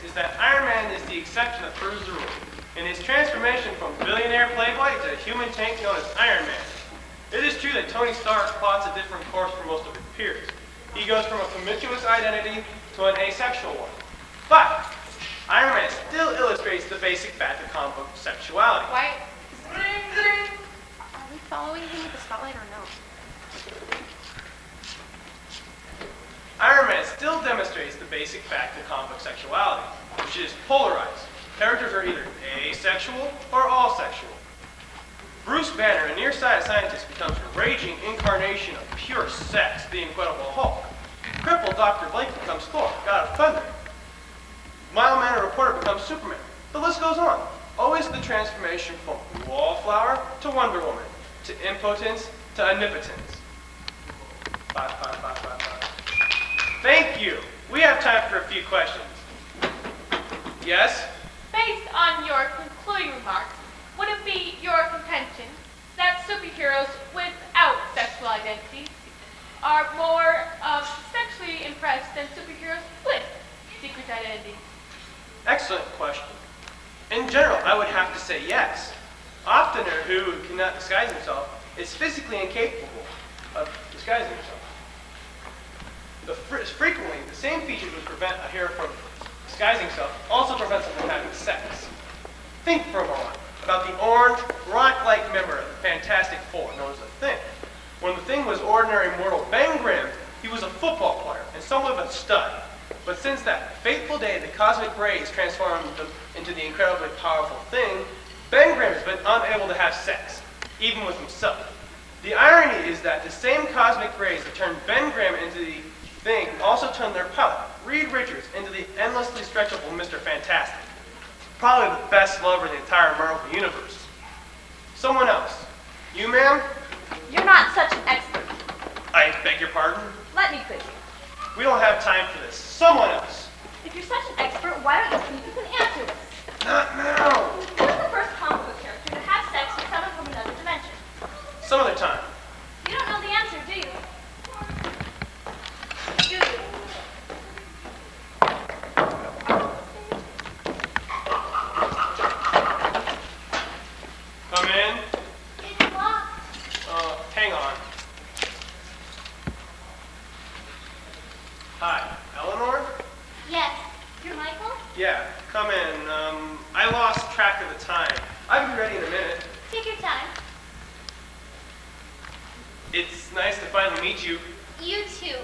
is that Iron Man is the exception that proves the rule. In his transformation from billionaire playboy to a human tank known as Iron Man, it is true that Tony Stark plots a different course from most of his peers. He goes from a promiscuous identity to an asexual one. But Iron Man still illustrates the basic fact of comic book sexuality. Why? Are we following him with the spotlight or no? Iron Man still demonstrates the basic fact of comic book sexuality, which is polarized. Characters are either asexual or all sexual. Bruce Banner, a nearsighted scientist, becomes a raging incarnation of pure sex, the Incredible Hulk. Crippled Dr. Blake becomes Thor, God of Thunder. Mild-mannered reporter becomes Superman. The list goes on. Always the transformation from wallflower to Wonder Woman, to impotence to omnipotence. Bye. Thank you. We have time for a few questions. Yes? Based on your concluding remarks, would it be your contention that superheroes without sexual identities are more sexually impressed than superheroes with secret identities? Excellent question. In general, I would have to say yes. Oftener, who cannot disguise himself, is physically incapable of disguising himself. Frequently, the same features which prevent a hero from disguising himself also prevents him from having sex. Think for a moment about the orange, rock-like member of the Fantastic Four, known as the Thing. When the Thing was ordinary mortal Ben Grimm, he was a football player and somewhat of a stud. But since that fateful day the cosmic rays transformed him into the incredibly powerful Thing, Ben Grimm has been unable to have sex, even with himself. The irony is that the same cosmic rays that turned Ben Grimm into the Thing also turned their pilot, Reed Richards, into the endlessly stretchable Mr. Fantastic. Probably the best lover in the entire Marvel universe. Someone else. You, ma'am? You're not such an expert. I beg your pardon? Let me quiz you. We don't have time for this. Someone else. If you're such an expert, why don't you see if you can answer this? Not now. Who was the first comic book character to have sex with someone from another dimension? Some other time. You don't know the answer, do you? Do you? Come in. It's locked. Hang on. Hi, Eleanor? Yes. You're Michael? Yeah, come in. I lost track of the time. I'll be ready in a minute. Take your time. It's nice to finally meet you. You too.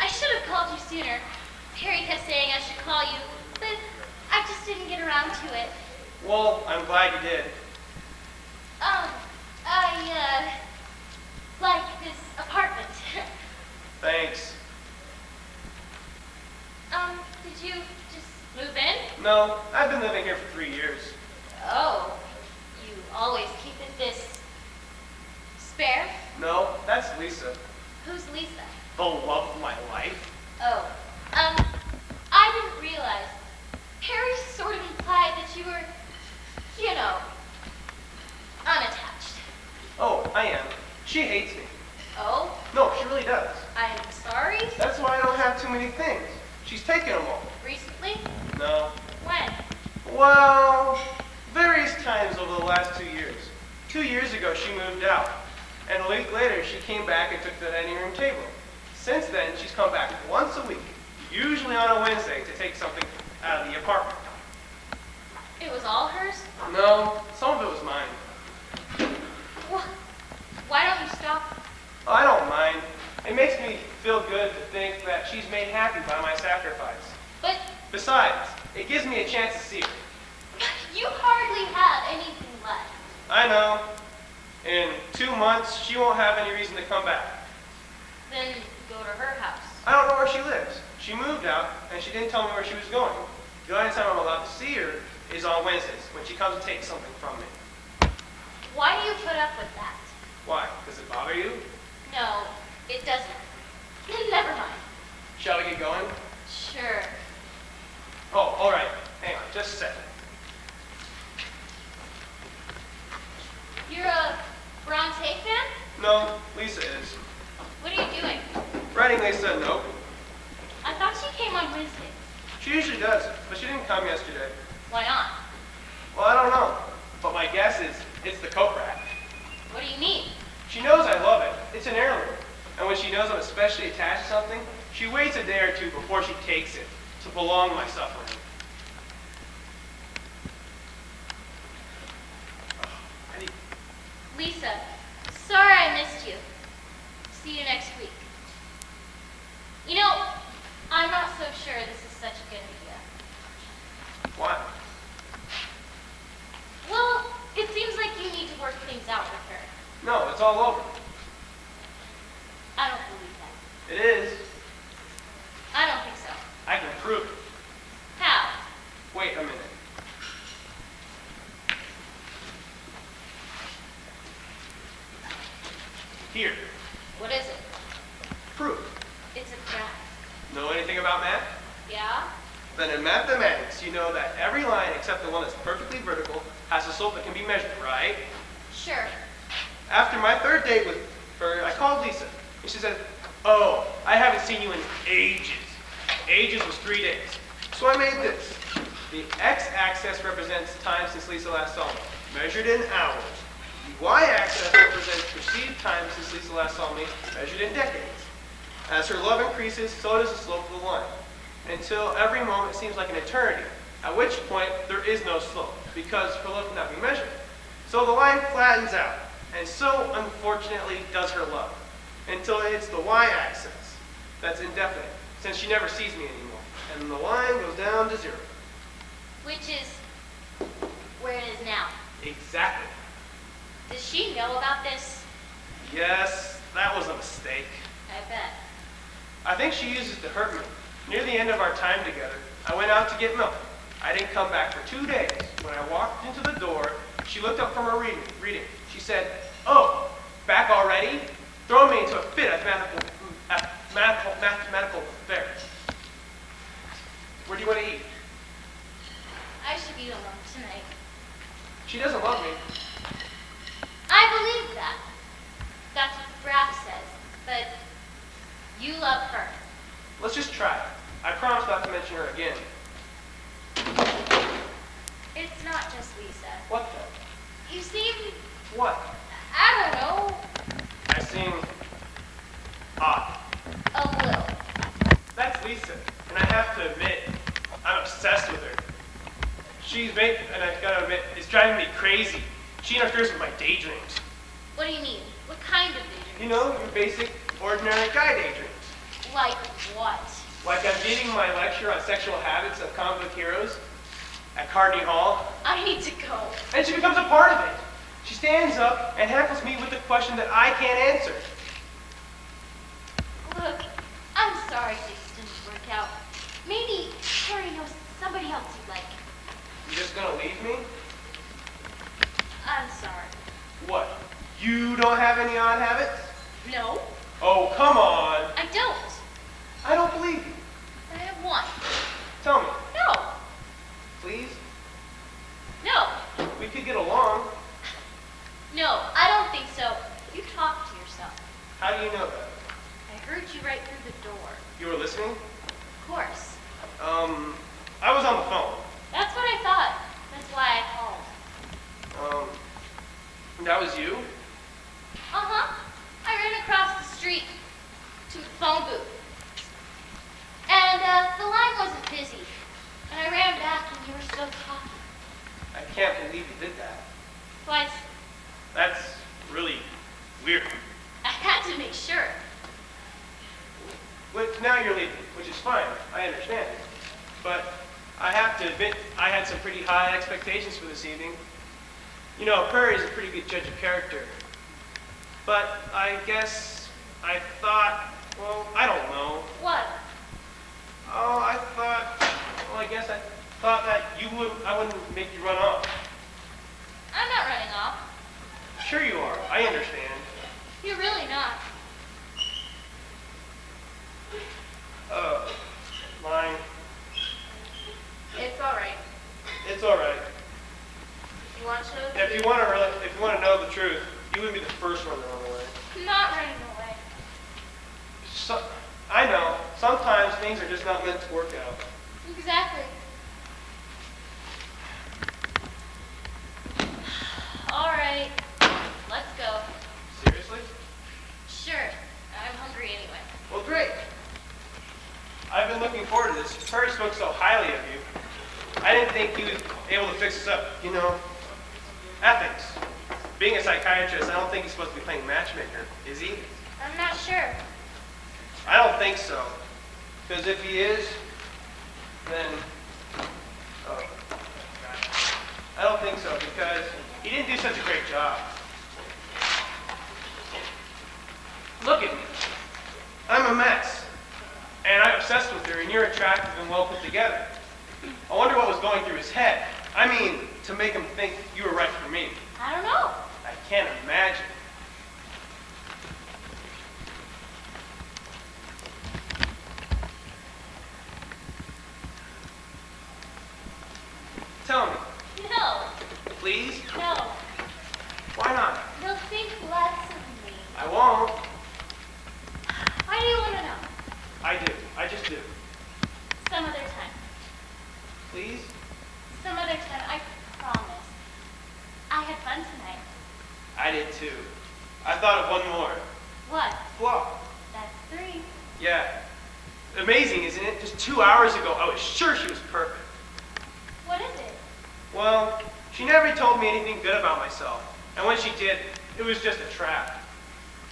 I should have called you sooner. Perry kept saying I should call you, but I just didn't get around to it. Well, I'm glad you did. I like this apartment. Thanks. Did you just move in? No, I've been living here for 3 years. Oh, you always keep it this spare? No, that's Lisa. Who's Lisa? The love of my life. Oh, I didn't realize. Perry sort of implied that you were, you know, unattached. Oh, I am. She hates me. Oh? No, she really does. I'm sorry? That's why I don't have too many things. She's taken them all. Recently? No. When? Well, various times over the last 2 years. 2 years ago, she moved out. And a week later, she came back and took the dining room table. Since then, she's come back once a week, usually on a Wednesday, to take something out of the apartment. It was all hers? No, some of it was mine. Well, why don't you stop? Oh, I don't mind. It makes me feel good to think that she's made happy by my sacrifice. But Besides, it gives me a chance to see her. you hardly have anything left. I know. In 2 months, she won't have any reason to come back. Then go to her house. I don't know where she lives. She moved out, and she didn't tell me where she was going. The only time I'm allowed to see her is on Wednesdays, when she comes to take something from me. Why do you put up with that? Why? Does it bother you? No, it doesn't. Never mind. Shall we get going? Sure. Oh, all right. Hang on, just a second. You're a Bronte fan? No, Lisa is. What are you doing? Writing Lisa a note. I thought she came on Wednesdays. She usually does. but she didn't come yesterday. Why not? Well, I don't know, but my guess is it's the coat rack. What do you mean? She knows I love it. It's an heirloom. And when she knows I'm especially attached to something, she waits a day or two before she takes it to prolong my suffering. Lisa, sorry I missed you. See you next week. You know, I'm not so sure this is such a good idea. Why? Well, it seems like you need to work things out with her. No, it's all over. I don't believe that. It is. I don't think so. I can prove it. How? Wait a minute. Here. What is it? Proof. It's a graph. Know anything about math? Yeah? Then in mathematics, you know that every line except the one that's perfectly vertical has a slope that can be measured, right? Sure. After my third date with her, I called Lisa. And she said, "Oh, I haven't seen you in ages." Ages was 3 days. So I made this. The x-axis represents time since Lisa last saw me, measured in hours. The y-axis represents perceived time since Lisa last saw me, measured in decades. As her love increases, so does the slope of the line, until every moment seems like an eternity, at which point there is no slope, because her love cannot be measured. So the line flattens out, and so unfortunately does her love, until it hits the y-axis. That's indefinite, since she never sees me anymore, and the line goes down to 0. Which is where it is now. Exactly. Does she know about this? Yes, that was a mistake. I bet. I think she uses it to hurt me. Near the end of our time together, I went out to get milk. I didn't come back for 2 days. When I walked into the door, she looked up from her reading. She said, "Oh, back already?" Throwing me into a fit of mathematical affairs. Where do you want to eat? I should be alone tonight. She doesn't love me. I believe that. That's what the graph says. But you love her. Let's just try it. I promise not to mention her again. It's not just Lisa. What the? You seem, What? I don't know, I seem odd. a little. That's Lisa, and I have to admit, I'm obsessed with her. And I gotta admit, it's driving me crazy. She interferes with my daydreams. What do you mean? What kind of daydreams? You know, your basic, ordinary guy daydreams. Like what? Like I'm giving my lecture on sexual habits of comic book heroes at Carnegie Hall, I need to go. and she becomes a part of it. She stands up and heckles me with a question that I can't answer. Look, I'm sorry things didn't work out. Maybe Harry knows somebody else you'd like. You just gonna leave me? I'm sorry. What? You don't have any odd habits? No, Oh, come on. I don't. I don't believe you. I have one. Tell me, No, please. no, We could get along. no, I don't think so. You talk to yourself. How do you know that? I heard you right through the door. You were listening? Of course. I was on the phone. That's what I thought. That's why I called. That was you? Uh-huh. I ran across the street to the phone booth. And the line wasn't busy. And I ran back and you were still talking. I can't believe you did that. Twice. That's really weird. I had to make sure. But now you're leaving, which is fine. I understand. But I have to admit, I had some pretty high expectations for this evening. You know, Prairie's a pretty good judge of character. But I guess I thought, well, I don't know. What? Oh, I thought that I wouldn't make you run off. I'm not running off. Sure you are. I understand. You're really not. Line. It's all right. It's all right. You want to know the If you want to know the truth, you would be the first one to run away. I'm not running away. I know. Sometimes things are just not meant to work out. Exactly. highly of you. I didn't think he was able to fix us up, you know. Ethics. Being a psychiatrist, I don't think he's supposed to be playing matchmaker, is he? I'm not sure. I don't think so. Because if he is, then... Oh, I don't think so, because he didn't do such a great job. Look at me. I'm a mess. And I'm obsessed with her, and you're attractive and well put together. I wonder what was going through his head. I mean, to make him think you were right for me. I don't know. I can't imagine. Tell me, No. please? No. Why not? You'll think less of me. I won't. Why do you want to know? I do. I just do. Some other time. Please? Some other time, I promise. I had fun tonight. I did too. I thought of one more. What? Flaw. That's 3. Yeah. Amazing, isn't it? Just 2 hours ago, I was sure she was perfect. What is it? Well, she never told me anything good about myself. And when she did, it was just a trap.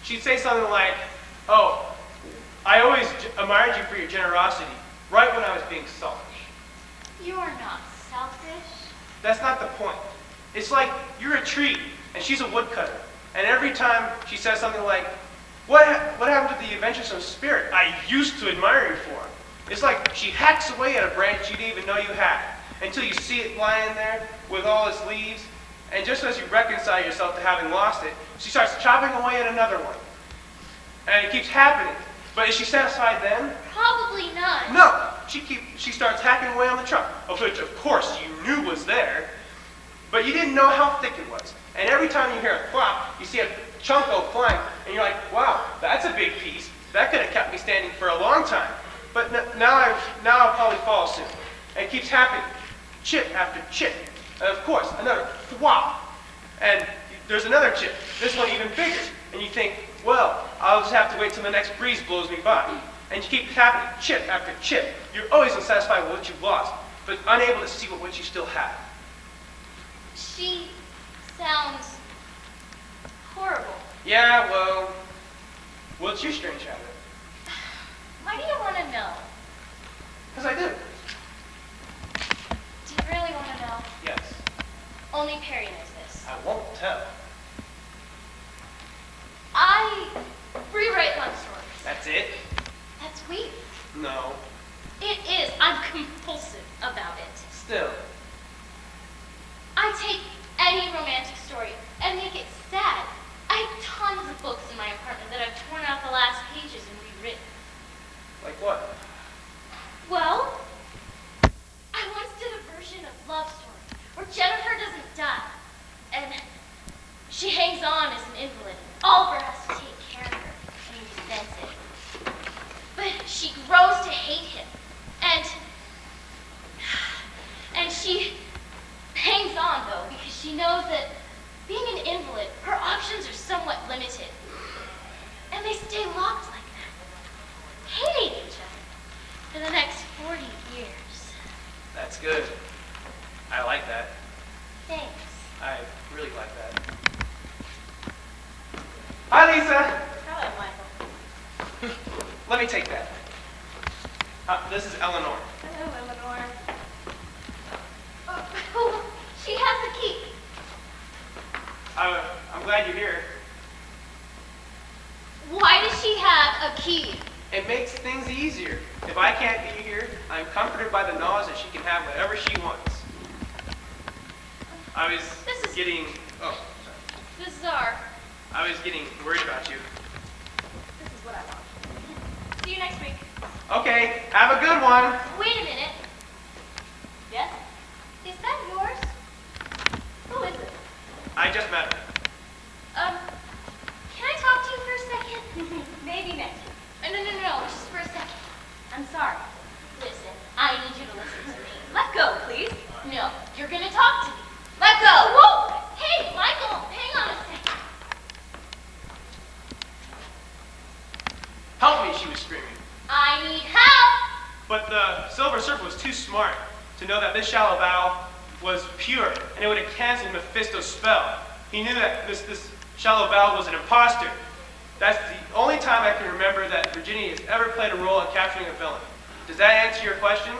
She'd say something like, oh, I always admired you for your generosity, right when I was being selfish. You are not selfish. That's not the point. It's like you're a tree, and she's a woodcutter. And every time she says something like, what happened to the adventuresome spirit I used to admire you for? It's like she hacks away at a branch you didn't even know you had, until you see it lying there with all its leaves, and just as you reconcile yourself to having lost it, she starts chopping away at another one. And it keeps happening. But is she satisfied then? Probably not. No! She starts hacking away on the trunk, of which of course you knew was there, but you didn't know how thick it was. And every time you hear a plop, you see a chunk go flying, and you're like, wow, that's a big piece. That could have kept me standing for a long time. But now I'll probably fall soon. And it keeps happening, chip after chip. And of course, another thwop. And there's another chip, this one even bigger. And you think, well, I'll just have to wait till the next breeze blows me by. And you keep happening, chip after chip. You're always unsatisfied with what you've lost, but unable to see what you still have. She sounds horrible. Yeah, well, what's your strange habit? Why do you want to know? Because I do. Do you really want to know? Yes. Only Perry knows this. I won't tell. I rewrite love stories. That's it? That's weird. No. It is. I'm compulsive about it. Still. I take any romantic story and make it sad. I have tons of books in my apartment that I've torn out the last pages and rewritten. Like what? Well, I once did a version of Love Story where Jennifer doesn't die, and she hangs on as an invalid. Oliver has to take care of her, and he resents it. But she grows to hate him, and she hangs on, though, because she knows that being an invalid, her options are somewhat limited. And they stay locked like that, hating each other for the next 40 years. That's good. I like that. Thanks. I really like that. Hi, Lisa. Hello, Michael. Let me take that. This is Eleanor. Hello, Eleanor. Oh, she has the key. I'm glad you're here. Why does she have a key? It makes things easier. If I can't be here, I'm comforted by the knowledge that she can have whatever she wants. I was getting... Oh, sorry. Bizarre. I was getting worried about you. This is what I want. See you next week. Okay, have a good one. Wait a minute. Yes? Is that yours? Who is it? I just met her. Can I talk to you for a second? Maybe next week. No, just for a second. I'm sorry. Listen, I need you to listen to me. Let go, please. No, you're gonna talk to me. Let go. Whoa! Hey, Michael, hang on a second. Help me, she was screaming. I need help. But the Silver Surfer was too smart to know that this shallow bow was pure, and it would have canceled Mephisto's spell. He knew that this shallow bow was an imposter. That's the only time I can remember that Virginia has ever played a role in capturing a villain. Does that answer your question?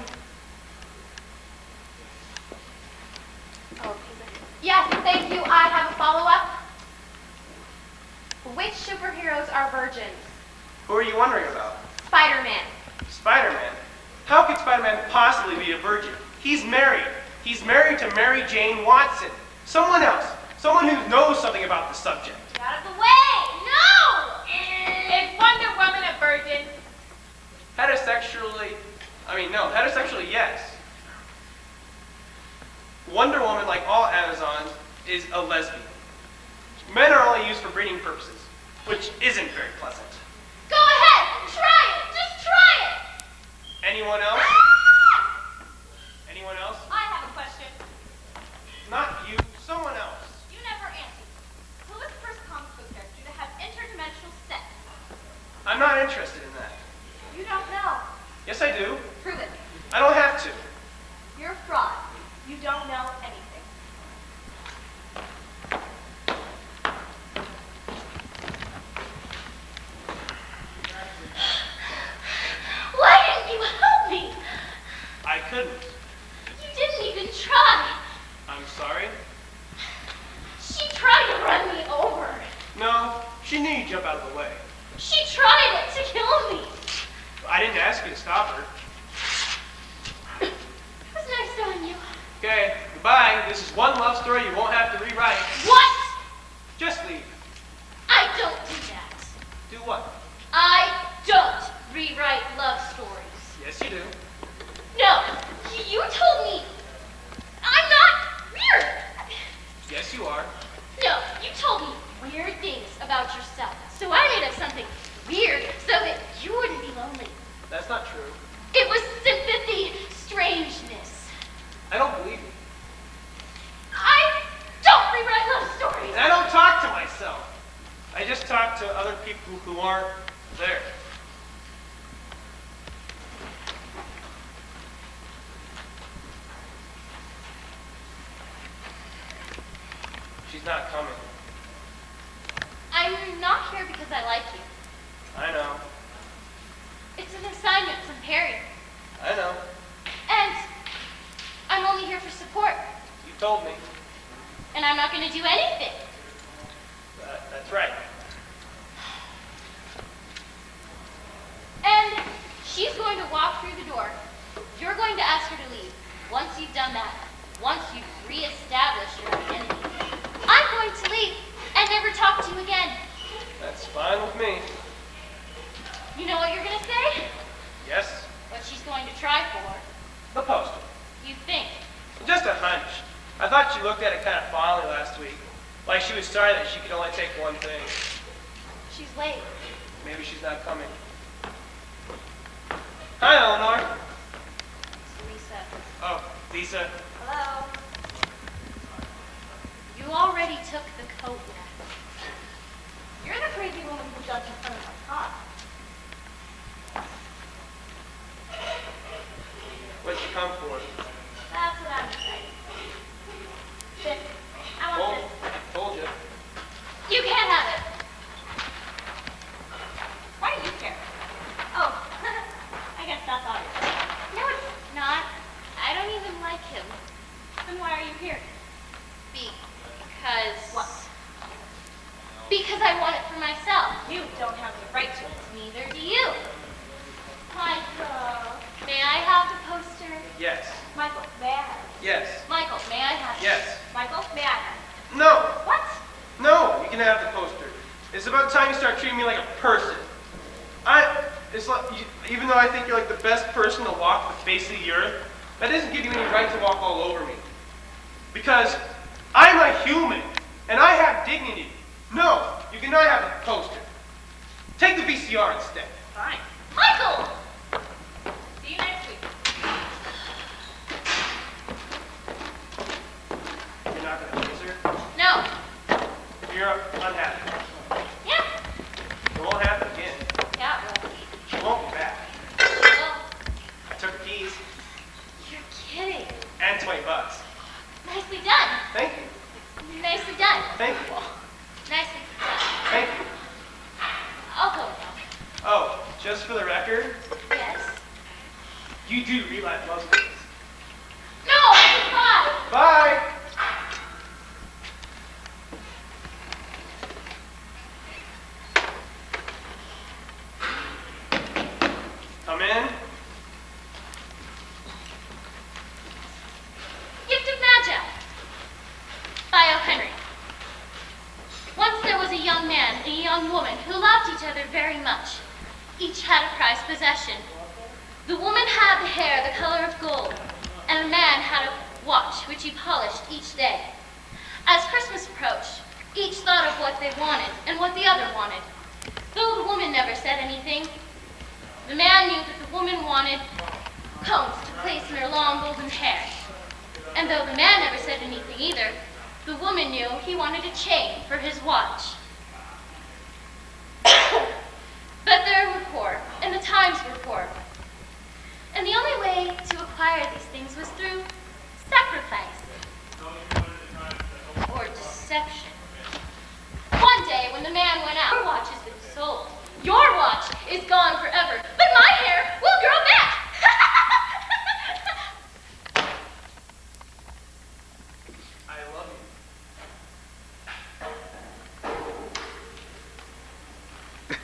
Oh, yes, thank you. I have a follow-up. Which superheroes are virgins? Who are you wondering about? Spider-Man. Spider-Man? How could Spider-Man possibly be a virgin? He's married. He's married to Mary Jane Watson. Someone else. Someone who knows something about the subject. Get out of the way! No! Is Wonder Woman a virgin? Heterosexually, yes. Wonder Woman, like all Amazons, is a lesbian. Men are only used for breeding purposes, which isn't very pleasant. Go ahead! Try it! Just try it! Anyone else? Ah! Anyone else? I have a question. Not you, someone else. You never answered. Who was the first comic book character to have interdimensional sex? I'm not interested in that. You don't know. Yes, I do. Prove it. I don't have to. You're a fraud. You don't know anything. Why didn't you help me? I couldn't. You didn't even try. I'm sorry. She tried to run me over. No, she knew you'd jump out of the way. She tried it to kill me. I didn't ask you to stop her. It was nice knowing you. Okay, goodbye. This is one love story you won't have to rewrite. What? Just leave. I don't do that. Do what? I don't rewrite love stories. Yes, you do. No, you told me I'm not weird. Yes, you are. No, you told me weird things about yourself. So I made up something weird so that you wouldn't be lonely. That's not true. It was sympathy, strangeness. I don't believe you. I don't rewrite love stories. And I don't talk to myself. I just talk to other people who aren't there. She's not coming. I'm not here because I like you. I know. It's an assignment from Perry. I know. And I'm only here for support. You told me. And I'm not going to do anything. That's right. And she's going to walk through the door. You're going to ask her to leave. Once you've done that, once you've reestablished your identity, I'm going to leave and never talk to you again. That's fine with me. You know what you're going to say? Yes? What she's going to try for. The poster. You think. Just a hunch. I thought she looked at it kind of fondly last week. Like she was sorry that she could only take one thing. She's late. Maybe she's not coming. Hi, Eleanor. It's Lisa. Oh, Lisa. Hello. You already took the coat rack. You're the crazy woman who jumped in front of my car. What'd you come for? That's what I'm saying. This. I want this. Told you. You can't have it. Why do you care? Oh, I guess that's obvious. No, it's not. I don't even like him. Then why are you here? Because... What? Because I want it for myself. You don't have the right to it. Neither do you. Michael, may I have the poster? Yes. Michael, may I have it? Yes. Michael, may I have it? Yes. Michael, may I have it? No. What? No, you can have the poster. It's about time you start treating me like a person. It's like, even though I think you're like the best person to walk the face of the earth, that doesn't give you any right to walk all over me. Because I'm a human, and I have dignity. No, you cannot have the poster. Take the VCR instead. Fine. Michael! See you next week. You're not going to kiss her? No. You're unhappy. Yeah. It won't happen again. Yeah, it will. She won't be back. Well, I took her keys. $20. Nicely done. Thank you. Nicely done. Thank you. Nicely done. Thank you. I'll go now. Oh, just for the record, Yes. you do relight love stories. No, goodbye. Bye. Come in. Gift of Magi by O. Henry. Once there was a young man and a young woman who loved each other very much. Each had a prized possession. The woman had the hair the color of gold, and the man had a watch which he polished each day. As Christmas approached, each thought of what they wanted and what the other wanted. Though the woman never said anything, the man knew that the woman wanted combs to place in her long golden hair. And though the man never said anything either, the woman knew he wanted a chain for his watch. But they were poor, and the times were poor. And the only way to acquire these things was through sacrifice or deception. One day, when the man went out, your watch has been sold. Your watch is gone forever, but my hair will grow back. I love you.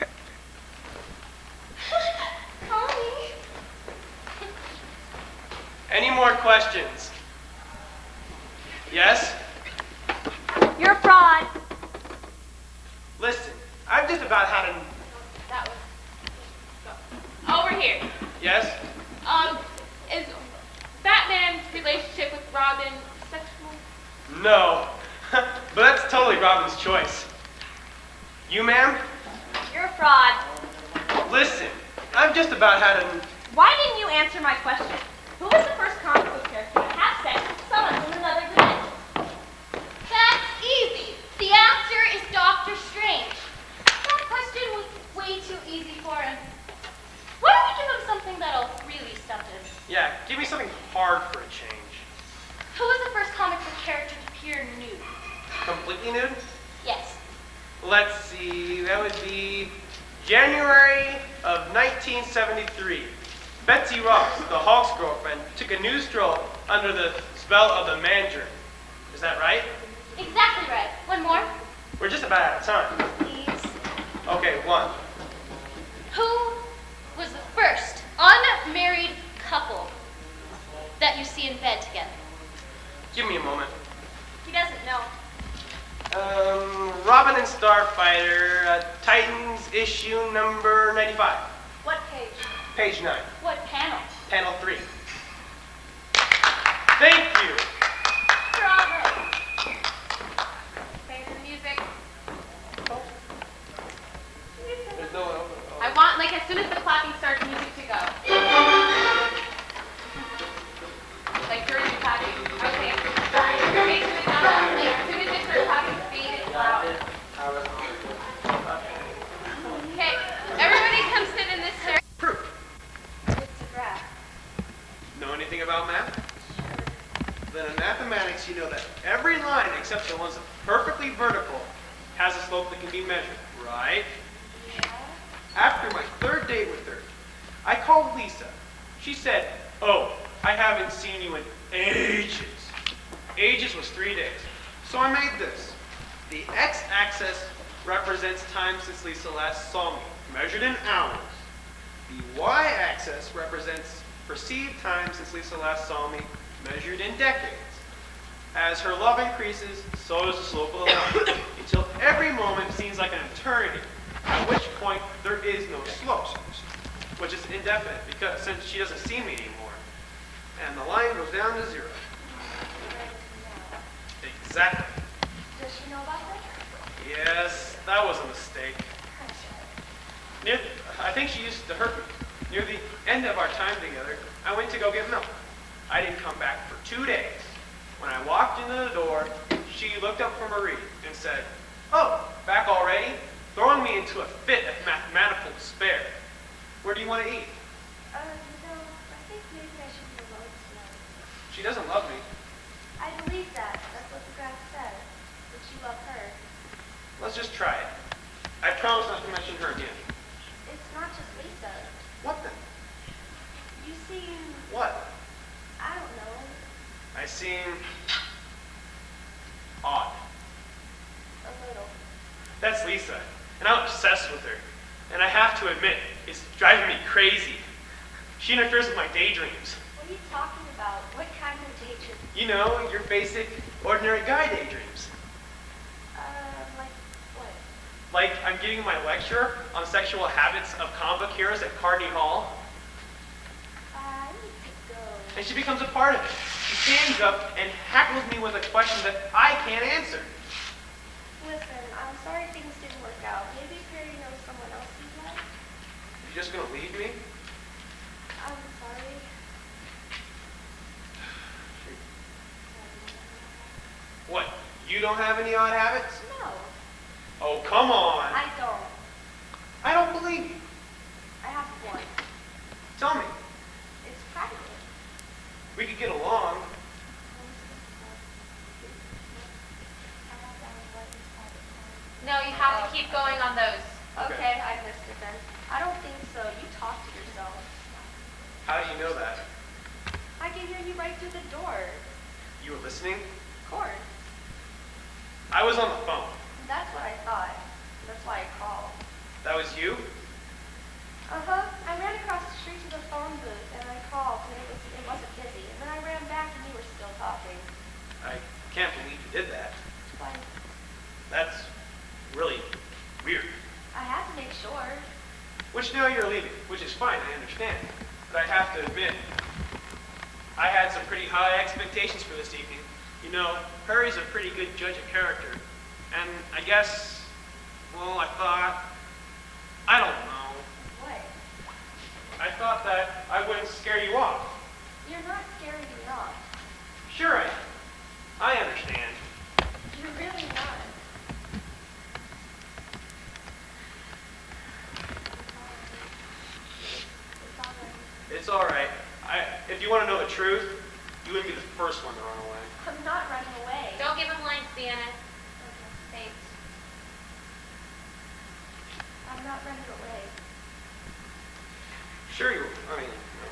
Call me. Any more questions? Yes? You're a fraud. Listen, I've just about had an... That was over here. Yes? Is Batman's relationship with Robin sexual? No. But that's totally Robin's choice. You, ma'am? You're a fraud. Listen, I've just about had an... Why didn't you answer my question? Who was the first comic book character to have sex with someone from another dimension? That's easy. The answer is Doctor Strange. That question was way too easy for him. Why don't we give him something that'll really stump him? Yeah, give me something hard for a change. Who was the first comic book character to appear nude? Completely nude? Yes. Let's see, that would be January of 1973. Betsy Ross, the Hulk's girlfriend, took a nude stroll under the spell of the Mandarin. Is that right? Exactly right. One more, We're just about out of time. please. Okay, one. Who was the first unmarried couple that you see in bed together? Give me a moment. He doesn't know. Robin and Starfighter, Titans issue number 95. What page? Page 9. What panel? Panel 3. Thank you. Bravo. Thanks for the music. There's no one over. I want, like, as soon as the clapping starts, music to go. Like, during the clapping. Okay. Basically, not that. Like, as soon as it starts clapping, speed it loud. Okay. Everybody come sit in this chair. Proof. It's a graph. Know anything about math? Then in mathematics, you know that every line except the ones that are perfectly vertical has a slope that can be measured, right? After my third date with her, I called Lisa. She said, "Oh, I haven't seen you in ages." Ages was 3 days. So I made this. The x-axis represents time since Lisa last saw me, measured in hours. The y-axis represents perceived time since Lisa last saw me, measured in decades. As her love increases, so does the slope of the line, until every moment seems like an eternity, at which point there is no slope, which is indefinite, because since she doesn't see me anymore, and the line goes down to 0. Exactly. Does she know about that? Yes, that was a mistake. I think she used to hurt me. Near the end of our time together, I went to go get milk. I didn't come back for 2 days. When I walked into the door, she looked up from her reading and said, "Oh, back already?" throwing me into a fit of mathematical despair. "Where do you want to eat?" No, I think maybe I should go out tonight. She doesn't love me. I believe that. That's what the graph says. That you love her. Let's just try it. I promise not to mention her again. It's not just Lisa. What then? You seem, What? I don't know, I seem odd. a little. That's Lisa, and I'm obsessed with her. And I have to admit, it's driving me crazy. She interferes with my daydreams. What are you talking about? What kind of daydream? You know, your basic, ordinary guy daydreams. Like what? Like I'm giving my lecture on sexual habits of comic book heroes at Carnegie Hall, I need to go. and she becomes a part of it. She stands up and hackles me with a question that I can't answer. Listen, I'm sorry things didn't work out. Maybe Perry knows someone else you'd like. You just gonna leave me? I'm sorry. What? You don't have any odd habits? No, Oh, come on. I don't. I don't believe you. I have one. Tell me. It's private. We could get along. No, you have to keep going on those. Okay, I missed it then. I don't think so. You talk to yourself. How do you know that? I can hear you right through the door. You were listening? Of course. I was on the phone. That's what I thought. That's why I called. That was you? Uh-huh. I ran across the street to the phone booth and I called and it wasn't busy. And then I ran back and you were still talking. I can't believe you did that. Why? That's really weird. I had to make sure. Which now you're leaving, which is fine, I understand. But I have to admit, I had some pretty high expectations for this evening. You know, Perry's a pretty good judge of character. And I guess, well, I thought, I don't know. What? I thought that I wouldn't scare you off. You're not scaring me off. Sure I am. I understand. You're really not. It's all right. If you want to know the truth, you wouldn't be the first one to run away. I'm not running away. Don't give him lines, Sienna. Okay, thanks. I'm not running away. Sure you will. I mean, no.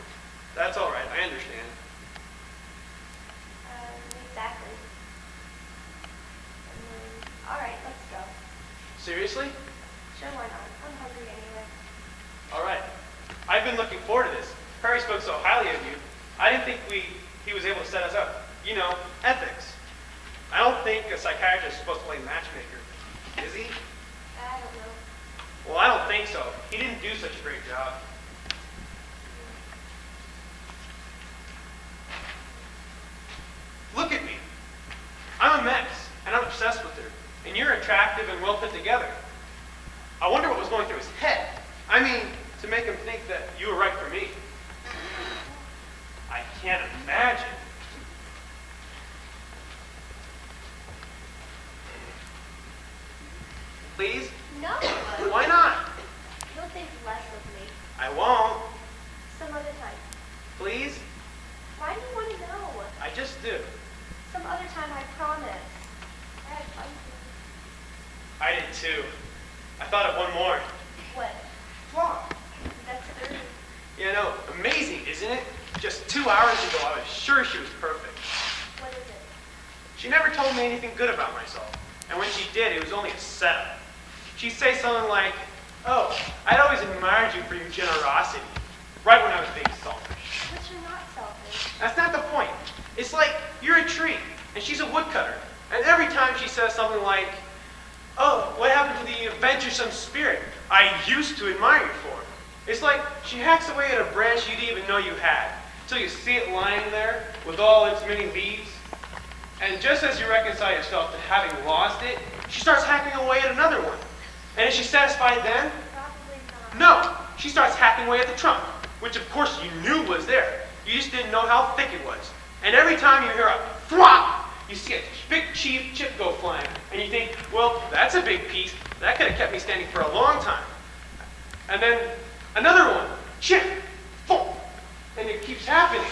That's all right. I understand. Exactly. All right, let's go. Seriously? Sure, why not? I'm hungry anyway. All right. I've been looking forward to this. Perry spoke so highly of you. I didn't think he was able to set us up. You know, ethics. I don't think a psychiatrist is supposed to play matchmaker. Is he? I don't know. Well, I don't think so. He didn't do such a great job. Look at me. I'm a mess, and I'm obsessed with her. And you're attractive and well put together. I wonder what was going through his head. I mean, to make him think that you were right for me. I can't imagine. Please? No. Why not? You'll think less of me I won't. some other time. Please? Why do you want to know? I just do. Some other time, I promise. I had fun. I did too. I thought of one more. What? Flaw. That's third. You know, amazing, isn't it? Just 2 hours ago, I was sure she was perfect. What is it? She never told me anything good about myself. And when she did, it was only a setup. She'd say something like, oh, I'd always admired you for your generosity, right when I was being selfish. But you're not selfish. That's not the point. It's like, you're a tree, and she's a woodcutter. And every time she says something like, oh, what happened to the adventuresome spirit I used to admire you for? It's like she hacks away at a branch you didn't even know you had, till you see it lying there with all its many leaves. And just as you reconcile yourself to having lost it, she starts hacking away at another one. And is she satisfied then? Probably not. No! She starts hacking away at the trunk, which of course you knew was there. You just didn't know how thick it was. And every time you hear a thwop, you see a big chip go flying. And you think, well, that's a big piece. That could have kept me standing for a long time. And then another one, chip, boom. And it keeps happening.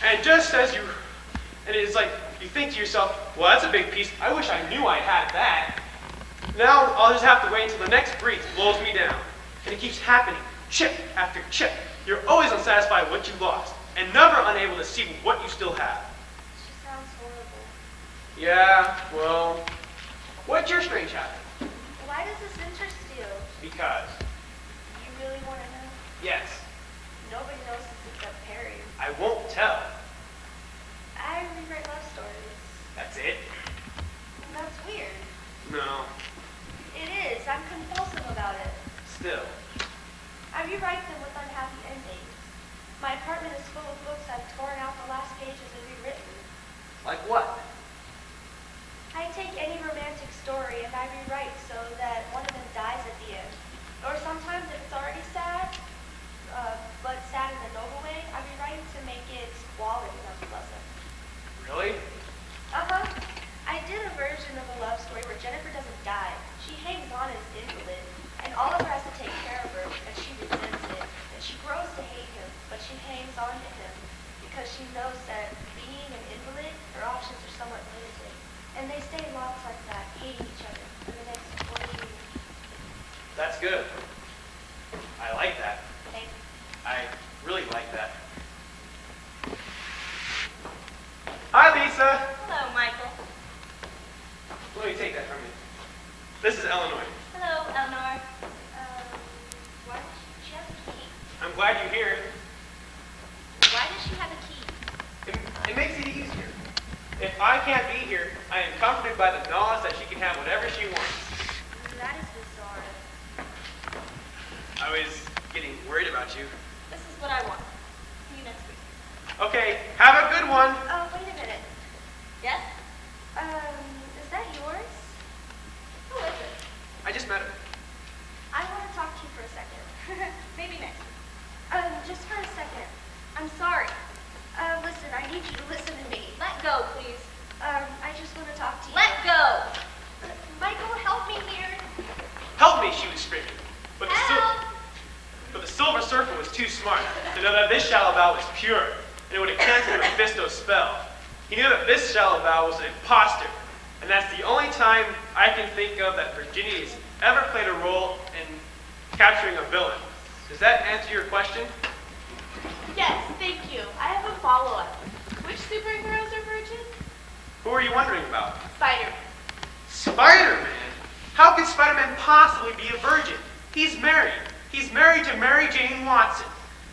And just as you, and it's like, you think to yourself, well, that's a big piece. I wish I knew I had that. Now I'll just have to wait until the next breeze blows me down. And it keeps happening, chip after chip. You're always unsatisfied with what you lost, and never unable to see what you still have. She sounds horrible. Yeah, well, what's your strange habit? Why does this interest you? Because, You really want to know? yes, Nobody knows this except Perry. I won't tell. I rewrite love stories. That's it? That's weird. No, It is. I'm compulsive about it. still. I rewrite them with unhappy endings. My apartment is full of books I've torn out the last pages and rewritten. Like what? I take any romantic story and I rewrite so that one of them dies at the end. Or sometimes if it's already sad, but sad in a noble way, I rewrite to make its quality unpleasant. Really? Uh-huh. I did a version of a love story where Jennifer doesn't die. She hangs on as an invalid, and Oliver has to take care of her because she resents it. And she grows to hate him, but she hangs on to him because she knows that being an invalid, her options are somewhat limited. And they stay locked like that, hating each other for the next 40 years. That's good. I like that. Thank you. I really like that. Hi, Lisa. Hello, Michael. Let me take that from you. This is Eleanor. Hello, Eleanor. Why does she have a key? I'm glad you're here. Why does she have a key? It makes it easier. If I can't be here, I am comforted by the knowledge that she can have whatever she wants. That is bizarre. I was getting worried about you. This is what I want. See you next week. Okay, have a good one. Oh, wait a minute. Yes? Is that yours? Who is it? I just met her. I want to talk to you for a second. Maybe next week. Just for a second. I'm sorry. Listen, I need you to listen to me. Let go, please. I just want to talk to you. Let go! Michael, help me here. Help me, she was screaming. But Help! but the Silver Surfer was too smart to know that this shallow bow was pure, and it would have canceled Mephisto's spell. He knew that this shallow bow was an imposter, and that's the only time I can think of that Virginia has ever played a role in capturing a villain. Does that answer your question? Yes, thank you. I have a follow-up. Which superheroes are virgins? Who are you wondering about? Spider-Man. Spider-Man? How could Spider-Man possibly be a virgin? He's married. He's married to Mary Jane Watson.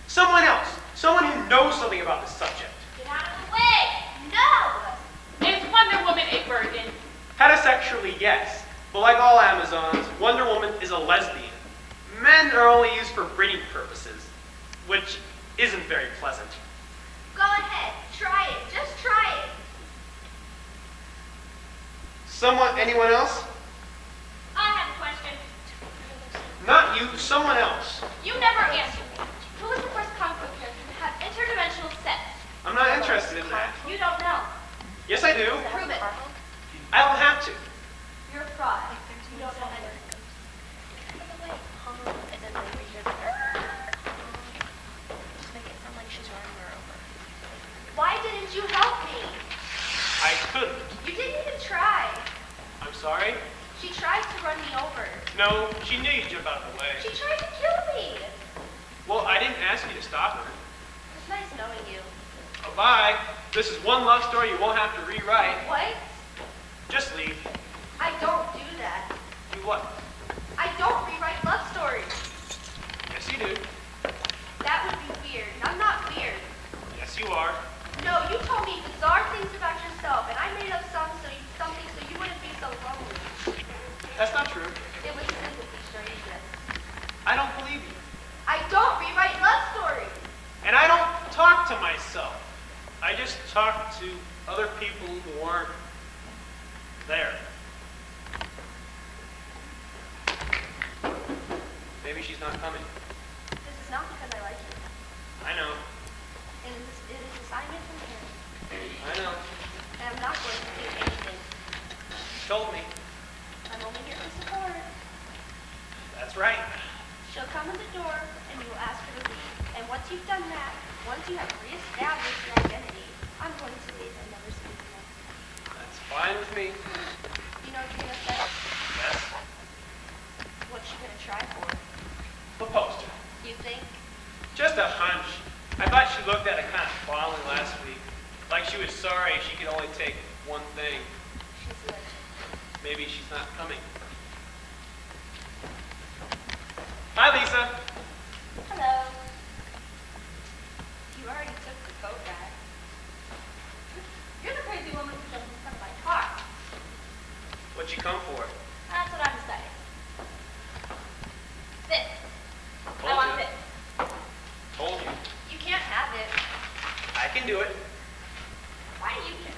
Someone else. Someone who knows something about this subject. Get out of the way! No! Is Wonder Woman a virgin? Heterosexually, yes. But like all Amazons, Wonder Woman is a lesbian. Men are only used for breeding purposes, which isn't very pleasant. Go ahead. Try it. Just try it. Anyone else? I have a question. Not you, someone else. You never answered me. Who was the first comic book character to have interdimensional sex? I'm not interested in that. You don't know. Yes, I do. Prove it. I don't have to. You're a fraud. You don't know anything. And then we hear the just make it sound like she's running her over. Why didn't you help me? I couldn't. You didn't even try. I'm sorry? She tried to run me over. No, she knew you'd jump out of the way. She tried to kill me. Well, I didn't ask you to stop her. It's nice knowing you. Bye-bye. This is one love story you won't have to rewrite. What? Just leave. I don't do that. Do what? I don't rewrite love stories. Yes, you do. That would be weird. I'm not weird. Yes, you are. No, you told me bizarre things about yourself, and I made up something so you wouldn't be so lonely. That's not true. It was sympathy, strangeness. I don't believe you. I don't rewrite love stories. And I don't talk to myself. I just talk to other people who aren't there. Maybe she's not coming. This is not because I like you. I know. It is an assignment from him. I know. And I'm not going to do anything. She told me. I'm only here for support. That's right. She'll come in the door, and you will ask her to leave. And once you've done that, once you have reestablished your identity, me? You know what Tina said? Yes. What's she gonna try for? The poster. You think? Just a hunch. I thought she looked at it kind of fondly last week. Like she was sorry she could only take one thing. She's a legend. Maybe she's not coming. Hi, Lisa. Hello. You already took the coat back. You're the crazy woman who jumped in front of my car. What'd you come for? That's what I'm deciding. This. I Told want you. this. Told you. You can't have it. I can do it. Why do you care?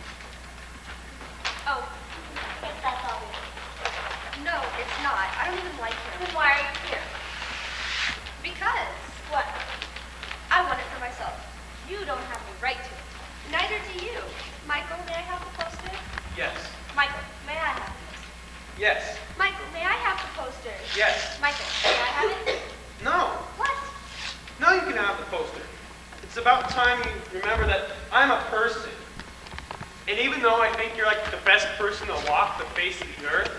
Oh, if that's obvious. No, it's not. I don't even like him. Then why are you here? Because. What? I want it for myself. You don't have any right to it. Neither do you. Michael, may I have the poster? Yes. Michael, may I have it? Yes. Michael, may I have the poster? Yes. Michael, may I have it? No. What? No, you can have the poster. It's about time you remember that I'm a person. And even though I think you're like the best person to walk the face of the earth,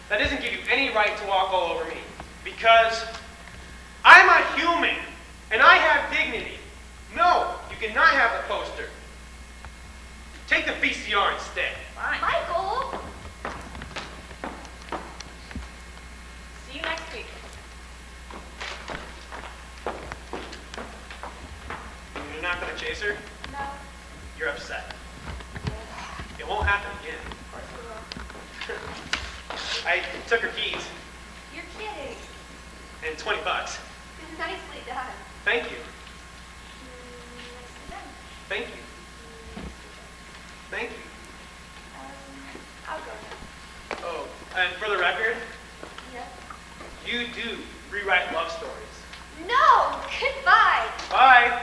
that doesn't give you any right to walk all over me. Because I'm a human, and I have dignity. No, you cannot have the poster. Take the VCR instead. Fine. Michael! See you next week. You're not going to chase her? No. You're upset. Yes, It won't happen again. of course we will. I took her keys You're kidding. and $20. Nicely done. Thank you. Nicely done. Thank you. Thank you. I'll go now. Oh, and for the record, Yes. you do rewrite love stories. No! Goodbye! Bye.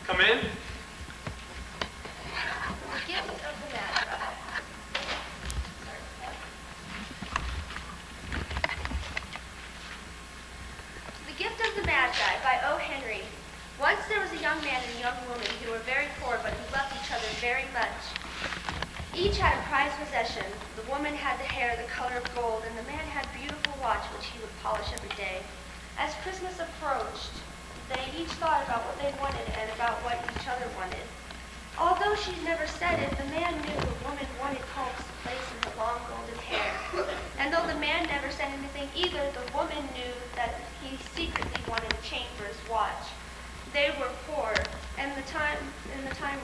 Come in. The gift of the Magi. The Gift of the Magi by O. Henry. Once there was a young man and a young woman who were very poor, but who loved each other very much. Each had a prized possession. The woman had the hair the color of gold, and the man had a beautiful watch which he would polish every day. As Christmas approached, they each thought about what they wanted and about what each other wanted. Although she never said it, the man knew the woman wanted combs to place in her long golden hair. And though the man never said anything either, the woman knew that he secretly wanted a chain for his watch. They were poor, and the time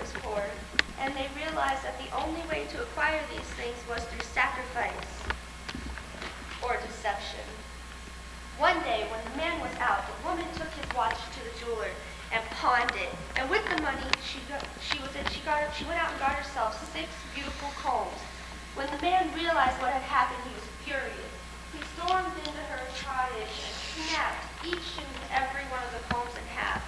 was poor, and they realized that the only way to acquire these things was through sacrifice or deception. One day, when the man was out, the woman took his watch to the jeweler and pawned it. And with the money, she went out and got herself 6 beautiful combs. When the man realized what had happened, he was furious. He stormed into her cottage and snapped each and every one of the combs in half.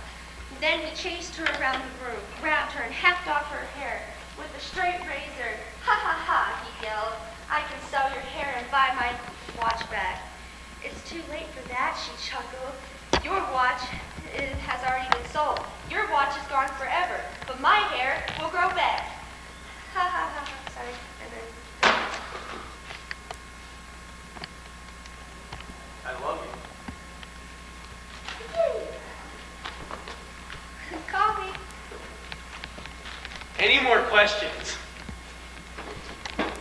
Then he chased her around the room, grabbed her, and hacked off her hair with a straight razor. Ha ha ha, he yelled. I can sell your hair and buy my watch back. It's too late for that, she chuckled. Your watch has already been sold. Your watch is gone forever, but my hair will grow back. Ha ha ha, sorry. And then, I love you. call me. Any more questions?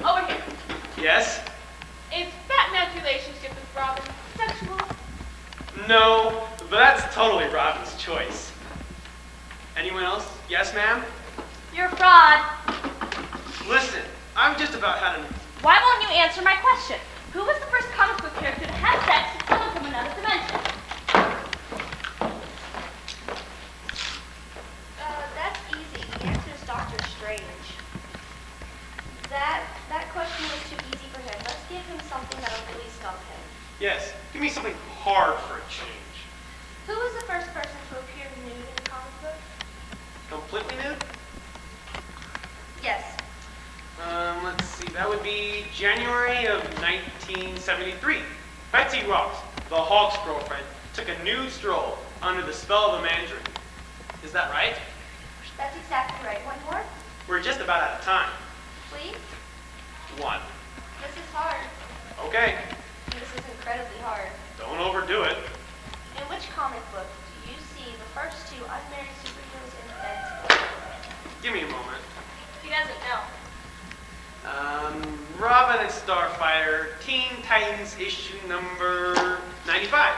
Over here. Yes? Is Batman's relationship with Robin sexual? No, but that's totally Robin's choice. Anyone else? Yes, ma'am? You're a fraud. Listen, I'm just about had enough. Why won't you answer my question? Who was the first comic book character to have sex with someone from another dimension? That's easy. The answer is Doctor Strange. That question was too easy for him. Let's give him something that'll really stump him. Yes, give me something hard for a change. Who was the first person to appear nude in a comic book? Completely nude? Yes. Let's see, that would be January of 1973. Betsy Ross, the Hulk's girlfriend, took a nude stroll under the spell of the Mandarin. Is that right? That's exactly right. One more? We're just about out of time. Please? One. This is hard. Okay, This is incredibly hard. don't overdo it. In which comic book do you see the first two unmarried superheroes invented? Give me a moment. He doesn't know. Robin and Starfire, Teen Titans issue number 95.